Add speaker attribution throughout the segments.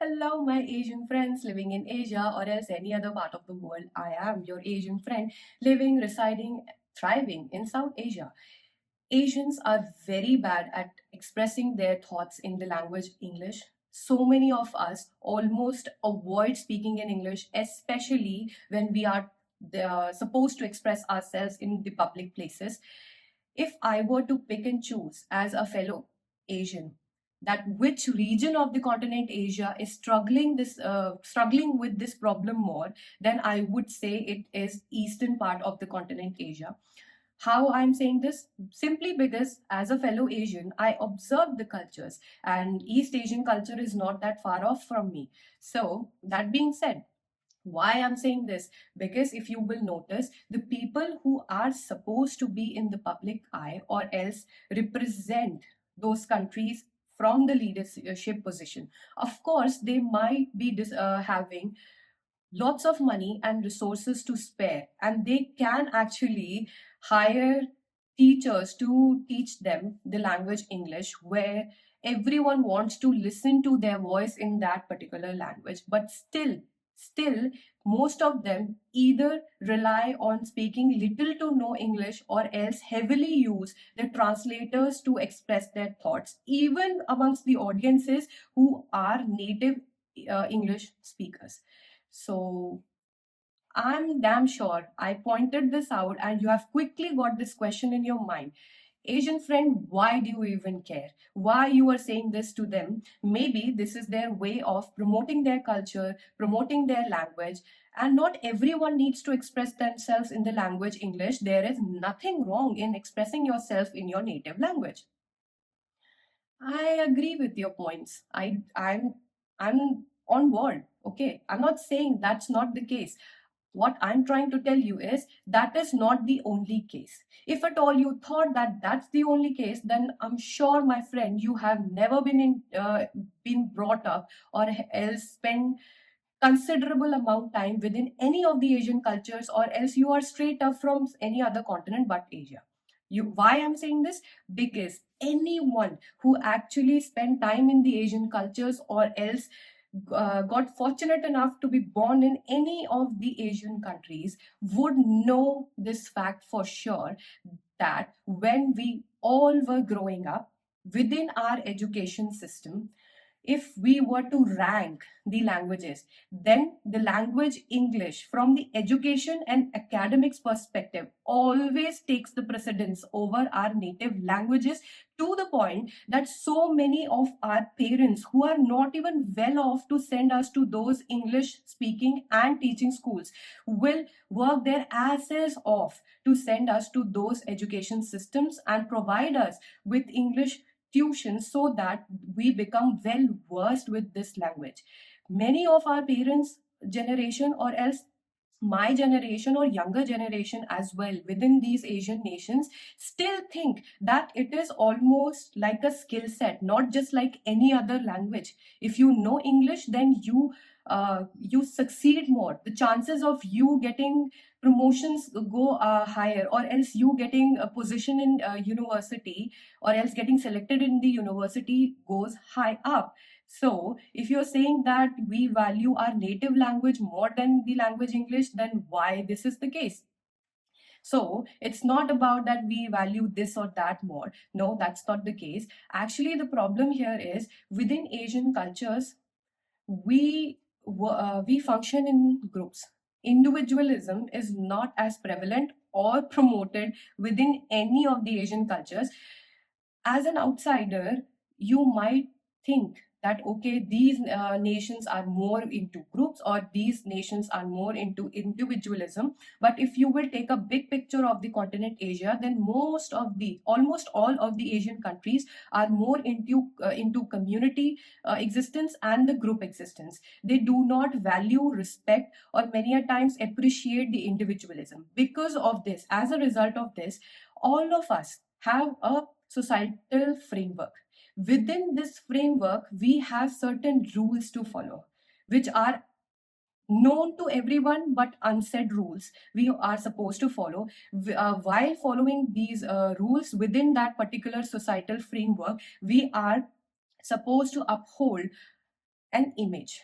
Speaker 1: Hello, my Asian friends living in Asia or else any other part of the world. I am your Asian friend living, residing, thriving in South Asia. Asians are very bad at expressing their thoughts in the language English. So many of us almost avoid speaking in English, especially when we are supposed to express ourselves in the public places. If I were to pick and choose as a fellow Asian, that which region of the continent Asia is struggling with this problem more, then I would say it is eastern part of the continent Asia. How I'm saying this? Simply because as a fellow Asian, I observe the cultures, and East Asian culture is not that far off from me. So that being said, why I'm saying this? Because if you will notice, the people who are supposed to be in the public eye or else represent those countries from the leadership position, of course they might be having lots of money and resources to spare, and they can actually hire teachers to teach them the language English, where everyone wants to listen to their voice in that particular language. But still most of them either rely on speaking little to no English or else heavily use the translators to express their thoughts, even amongst the audiences who are native English speakers. So I'm damn sure I pointed this out and you have quickly got this question in your mind. Asian friend, why do you even care? Why you are saying this to them? Maybe this is their way of promoting their culture, promoting their language, and not everyone needs to express themselves in the language English. There is nothing wrong in expressing yourself in your native language. I agree with your points. I'm on board. Okay. I'm not saying that's not the case. What I'm trying to tell you is that is not the only case. If at all you thought that that's the only case, then I'm sure, my friend, you have never been brought up or else spent considerable amount time within any of the Asian cultures, or else you are straight up from any other continent but Asia. Why I'm saying this? Because anyone who actually spent time in the Asian cultures or else got fortunate enough to be born in any of the Asian countries would know this fact for sure, that when we all were growing up within our education system, if we were to rank the languages, then the language English from the education and academics perspective always takes the precedence over our native languages, to the point that so many of our parents who are not even well off to send us to those English speaking and teaching schools will work their asses off to send us to those education systems and provide us with English tuition so that we become well versed with this language. Many of our parents generation or else my generation or younger generation as well within these Asian nations still think that it is almost like a skill set, not just like any other language. If you know English, then you succeed more. The chances of you getting promotions go higher, or else you getting a position in university, or else getting selected in the university goes high up. So, if you're saying that we value our native language more than the language English, then why this is the case? So, it's not about that we value this or that more. No, that's not the case. Actually, the problem here is within Asian cultures, we function in groups. Individualism is not as prevalent or promoted within any of the Asian cultures. As an outsider, you might think that okay, these nations are more into groups or these nations are more into individualism. But if you will take a big picture of the continent Asia, then almost all of the Asian countries are more into community existence and the group existence. They do not value, respect, or many a times appreciate the individualism. Because of this, as a result of this, all of us have a societal framework. Within this framework, we have certain rules to follow, which are known to everyone but unsaid rules we are supposed to follow. While following these rules within that particular societal framework, we are supposed to uphold an image,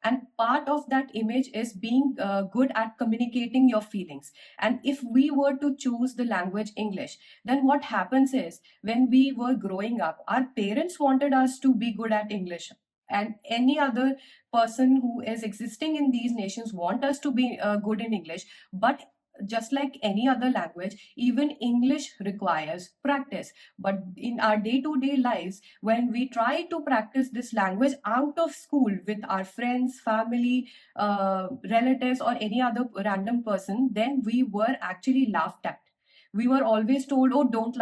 Speaker 1: and part of that image is being good at communicating your feelings. And if we were to choose the language English, then what happens is, when we were growing up, our parents wanted us to be good at English, and any other person who is existing in these nations want us to be good in English. But just like any other language, even English requires practice. But in our day to day lives, when we try to practice this language out of school with our friends, family, relatives, or any other random person, then we were actually laughed at. We were always told, oh, don't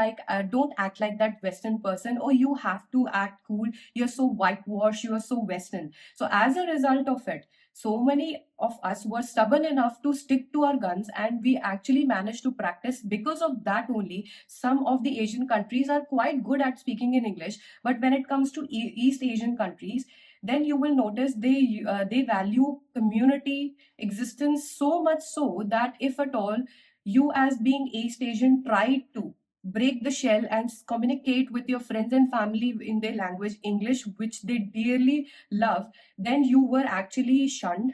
Speaker 1: act like that Western person, or you have to act cool, you're so whitewashed, you're so Western. So as a result of it, so many of us were stubborn enough to stick to our guns, and we actually managed to practice. Because of that only, some of the Asian countries are quite good at speaking in English. But when it comes to East Asian countries, then you will notice they value community existence so much, so that if at all you, as being East Asian, try to break the shell and communicate with your friends and family in their language English, which they dearly love, then you were actually shunned,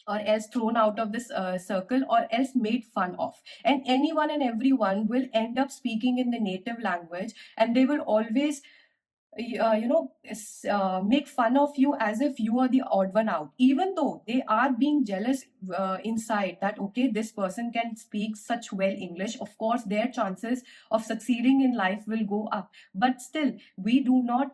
Speaker 1: or else thrown out of this circle, or else made fun of. And anyone and everyone will end up speaking in the native language, and they will always make fun of you as if you are the odd one out, even though they are being jealous inside, that okay, this person can speak such well English, of course their chances of succeeding in life will go up. But still, we do not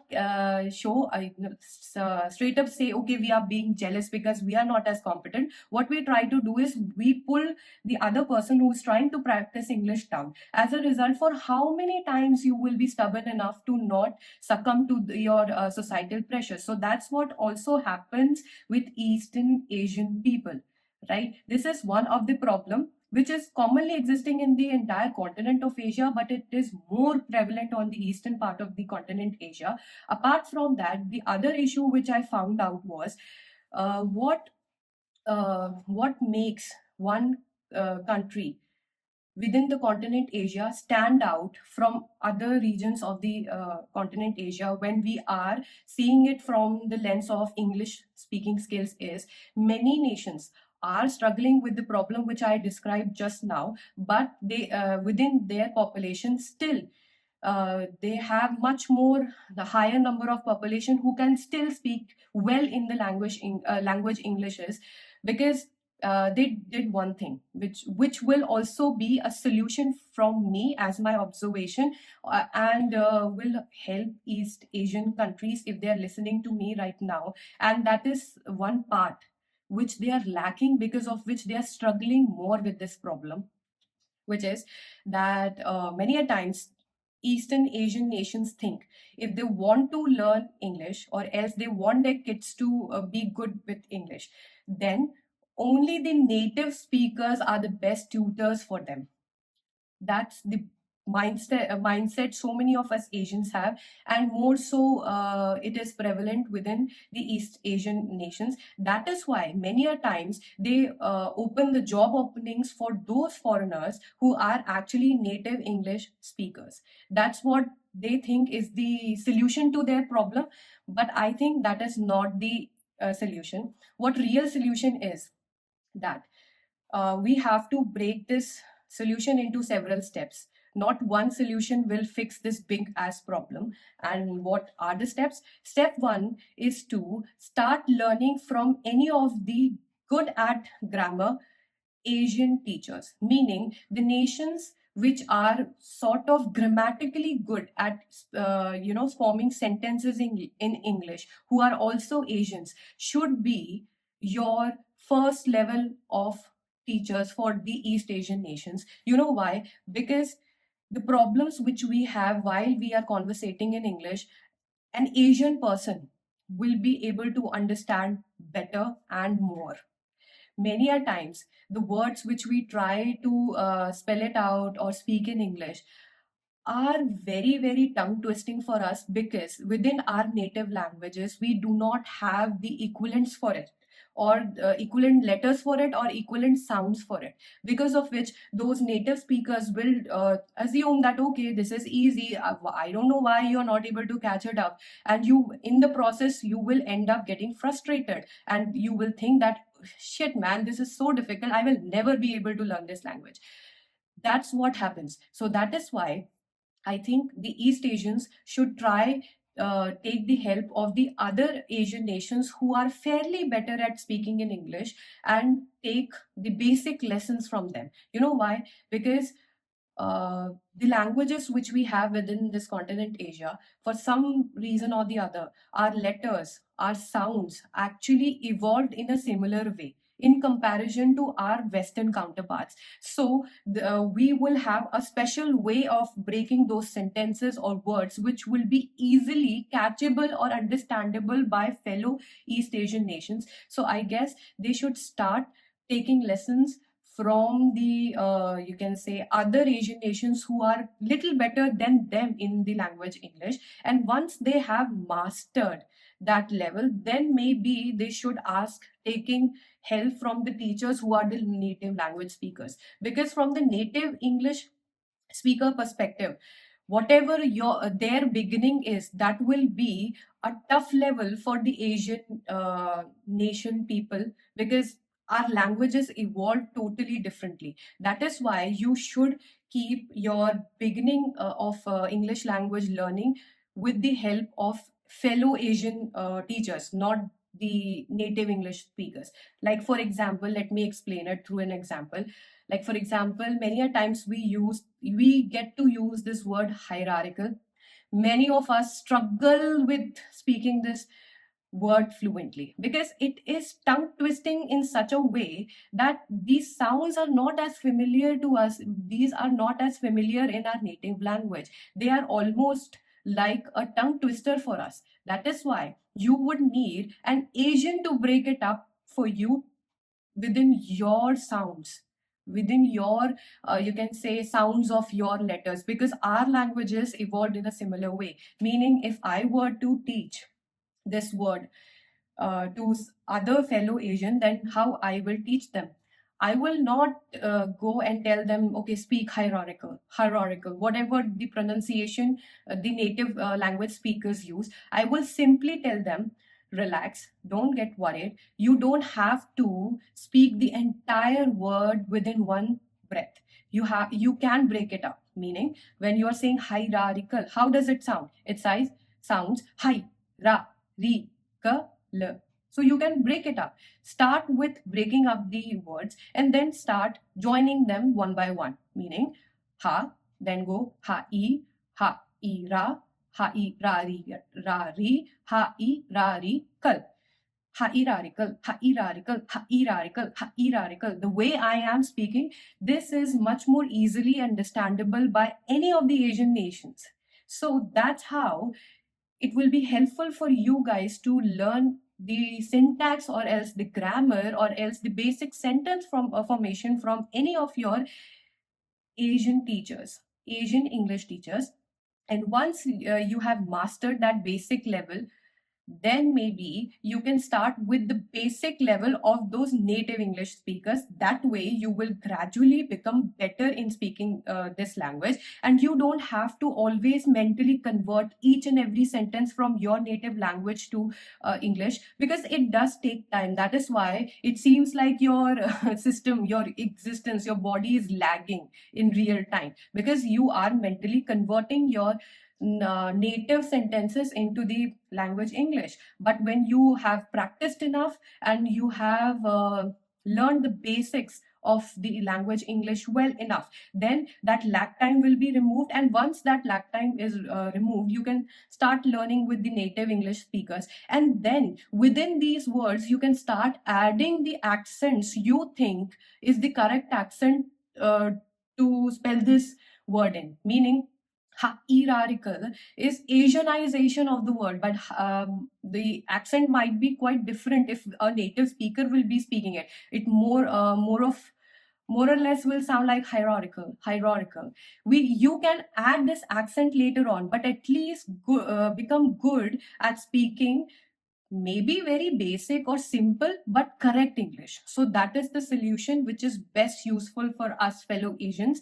Speaker 1: straight up say, okay, we are being jealous because we are not as competent. What we try to do is we pull the other person who is trying to practice English down. As a result, for how many times you will be stubborn enough to not succumb to your societal pressure? So that's what also happens with Eastern Asian people, right? This is one of the problem which is commonly existing in the entire continent of Asia, but it is more prevalent on the eastern part of the continent Asia. Apart from that, the other issue which I found out was uh, what what makes one country within the continent Asia stand out from other regions of the continent Asia when we are seeing it from the lens of English speaking skills is, many nations are struggling with the problem which I described just now, but they within their population still they have much more, the higher number of population who can still speak well in the language English is, because they did one thing which will also be a solution from me as my observation, and will help East Asian countries if they are listening to me right now. And that is one part which they are lacking, because of which they are struggling more with this problem, which is that many a times Eastern Asian nations think, if they want to learn English, or else they want their kids to be good with English, then only the native speakers are the best tutors for them. That's the mindset so many of us Asians have, and more so it is prevalent within the East Asian nations. That is why many a times they open the job openings for those foreigners who are actually native English speakers. That's what they think is the solution to their problem, but I think that is not the solution. What real solution is, that we have to break this solution into several steps. Not one solution will fix this big ass problem. And what are the steps? Step one is to start learning from any of the good at grammar Asian teachers, meaning the nations which are sort of grammatically good at forming sentences in English, who are also Asians, should be your first level of teachers for the East Asian nations. You know why? Because the problems which we have while we are conversating in English, an Asian person will be able to understand better and more. Many a times, the words which we try to spell it out or speak in English, are very, very tongue twisting for us, because within our native languages we do not have the equivalents for it, or equivalent letters for it, or equivalent sounds for it, because of which those native speakers will assume that okay, this is easy, I don't know why you're not able to catch it up, and you, in the process, you will end up getting frustrated, and you will think that shit man, this is so difficult, I will never be able to learn this language. That's what happens. So that is why I think the East Asians should try take the help of the other Asian nations who are fairly better at speaking in English, and take the basic lessons from them. You know why? Because the languages which we have within this continent Asia, for some reason or the other, our letters, our sounds actually evolved in a similar way in comparison to our Western counterparts. So we will have a special way of breaking those sentences or words which will be easily catchable or understandable by fellow East Asian nations. So I guess they should start taking lessons from the you can say other Asian nations who are little better than them in the language English. And once they have mastered that level, then maybe they should ask taking help from the teachers who are the native language speakers, because from the native English speaker perspective, whatever your their beginning is, that will be a tough level for the Asian nation people, because our languages evolved totally differently. That is why you should keep your beginning of English language learning with the help of fellow Asian teachers, not the native English speakers. Like for example, let me explain it through an example. Like for example, many a times we get to use this word hierarchical. Many of us struggle with speaking this word fluently, because it is tongue twisting in such a way that these sounds are not as familiar to us. These are not as familiar in our native language. They are almost like a tongue twister for us. That is why you would need an Asian to break it up for you within your sounds, within your you can say sounds of your letters, because our languages evolved in a similar way. Meaning, if I were to teach this word to other fellow Asian, then how I will teach them? I will not go and tell them, okay, speak hierarchical, whatever the pronunciation the native language speakers use. I will simply tell them, relax, don't get worried. You don't have to speak the entire word within one breath. You can break it up. Meaning, when you are saying hierarchical, how does it sound? It sounds hi, ra, ri, ka, l. So you can break it up. Start with breaking up the words and then start joining them one by one. Meaning ha, then go ha i ra, ra ri, ha i ra ri kal. Hierarchical, hierarchical, hierarchical, hierarchical. The way I am speaking, this is much more easily understandable by any of the Asian nations. So that's how it will be helpful for you guys to learn the syntax, or else the grammar, or else the basic sentence from formation from any of your Asian teachers, Asian English teachers. And once you have mastered that basic level, then maybe you can start with the basic level of those native English speakers. That way you will gradually become better in speaking this language, and you don't have to always mentally convert each and every sentence from your native language to English, because it does take time. That is why it seems like your system, your existence, your body is lagging in real time, because you are mentally converting your native sentences into the language English. But when you have practiced enough and you have learned the basics of the language English well enough, then that lag time will be removed. And once that lag time is removed, you can start learning with the native English speakers. And then within these words, you can start adding the accents you think is the correct accent to spell this word in. Meaning, hierarchical is Asianization of the word, but the accent might be quite different if a native speaker will be speaking it. It more more or less will sound like hierarchical. You can add this accent later on, but at least become good at speaking maybe very basic or simple but correct English. So that is the solution which is best useful for us fellow Asians.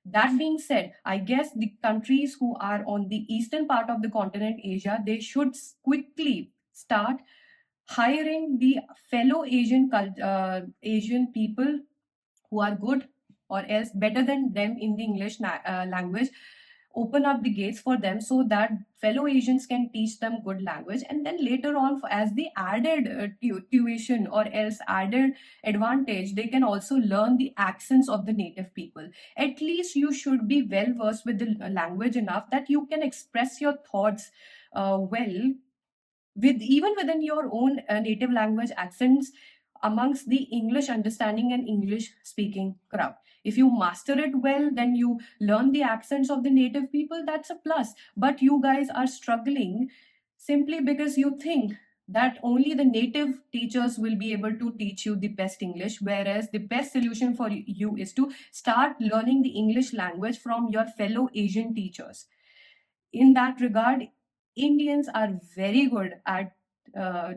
Speaker 1: That being said, I guess the countries who are on the eastern part of the continent Asia, they should quickly start hiring the fellow Asian people who are good or else better than them in the English language, open up the gates for them so that fellow Asians can teach them good language, and then later on as the added tuition or else added advantage, they can also learn the accents of the native people. At least you should be well versed with the language enough that you can express your thoughts well with even within your own native language accents amongst the English understanding and English speaking crowd. If you master it well, then you learn the accents of the native people, that's a plus. But you guys are struggling simply because you think that only the native teachers will be able to teach you the best English, whereas the best solution for you is to start learning the English language from your fellow Asian teachers. In that regard, Indians are very good at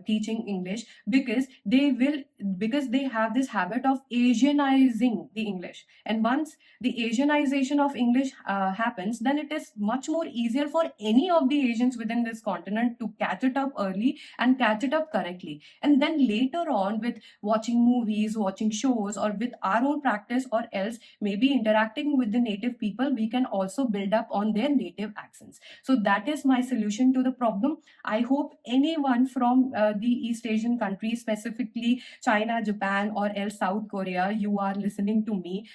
Speaker 1: teaching English because they have this habit of Asianizing the English. And once the Asianization of English happens, then it is much more easier for any of the Asians within this continent to catch it up early and catch it up correctly. And then later on, with watching movies, watching shows, or with our own practice, or else maybe interacting with the native people, we can also build up on their native accents. So that is my solution to the problem. I hope anyone from the East Asian countries, specifically China, Japan, or else South Korea, you are listening to me.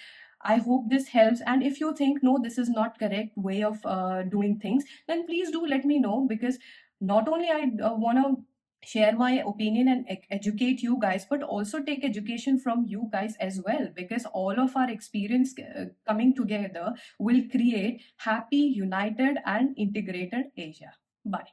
Speaker 1: I hope this helps. And if you think, no, this is not correct way of doing things, then please do let me know, because not only I want to share my opinion and educate you guys, but also take education from you guys as well, because all of our experience coming together will create happy, united, and integrated Asia. Bye.